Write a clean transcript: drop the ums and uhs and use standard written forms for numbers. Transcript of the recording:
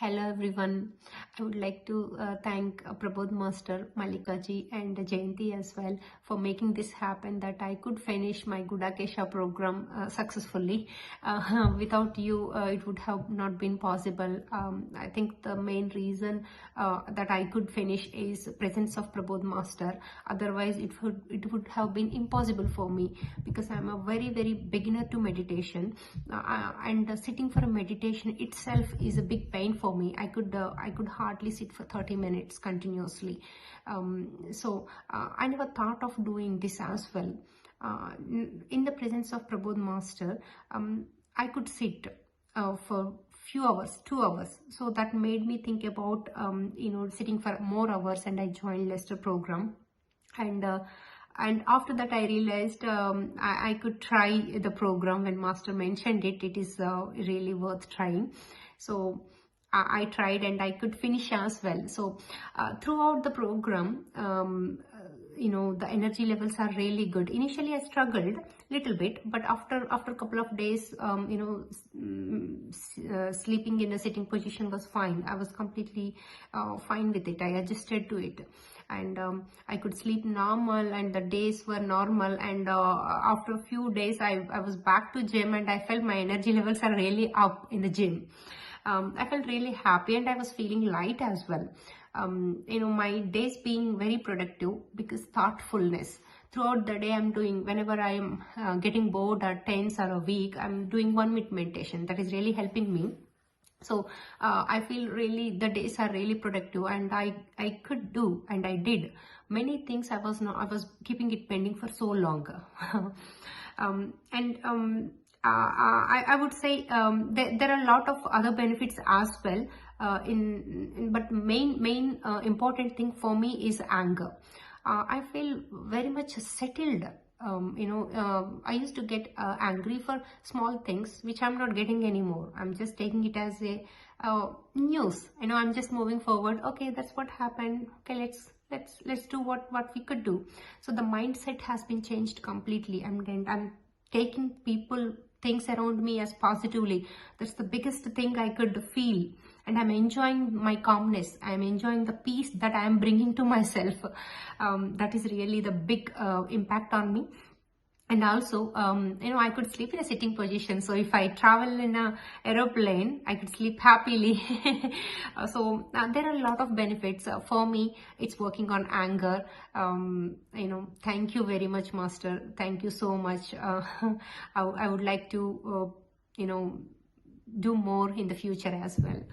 Hello everyone. I would like to thank Prabodh Master, Malika ji and Jayanti as well for making this happen, that I could finish my Gudakesha program successfully. Without you, it would have not been possible. I think the main reason that I could finish is presence of Prabodh Master. Otherwise, it would have been impossible for me, because I'm a very beginner to meditation, and sitting for a meditation itself is a big pain for me. I could hardly sit for 30 minutes continuously. So I never thought of doing this as well. In the presence of Prabodh Master, I could sit for few hours, 2 hours. So that made me think about sitting for more hours, and I joined Lester program. And after that I realized I could try the program. When Master mentioned it, it is really worth trying. So I tried and I could finish as well. So throughout the program, the energy levels are really good. Initially I struggled little bit, but after a couple of days, sleeping in a sitting position was fine. I was completely fine with it. I adjusted to it, and I could sleep normal, and the days were normal. And after a few days I was back to gym, and I felt my energy levels are really up in the gym. I felt really happy, and I was feeling light as well. My days being very productive, because thoughtfulness throughout the day I'm doing. Whenever I am getting bored or tense or weak, I'm doing 1 minute meditation. That is really helping me. So I feel really the days are really productive, and I could do, and I did many things. I was keeping it pending for so long. I would say there are a lot of other benefits as well. But main important thing for me is anger. I feel very much settled. I used to get angry for small things, which I'm not getting anymore. I'm just taking it as a news. I'm just moving forward. Okay, that's what happened. Okay, let's do what we could do. So the mindset has been changed completely. I'm taking things around me as positively. That's the biggest thing I could feel. And I'm enjoying my calmness. I'm enjoying the peace that I am bringing to myself. That is really the big impact on me. And also, I could sleep in a sitting position. So if I travel in a aeroplane, I could sleep happily. So there are a lot of benefits. For me, it's working on anger. Thank you very much, Master. Thank you so much. I would like to, do more in the future as well.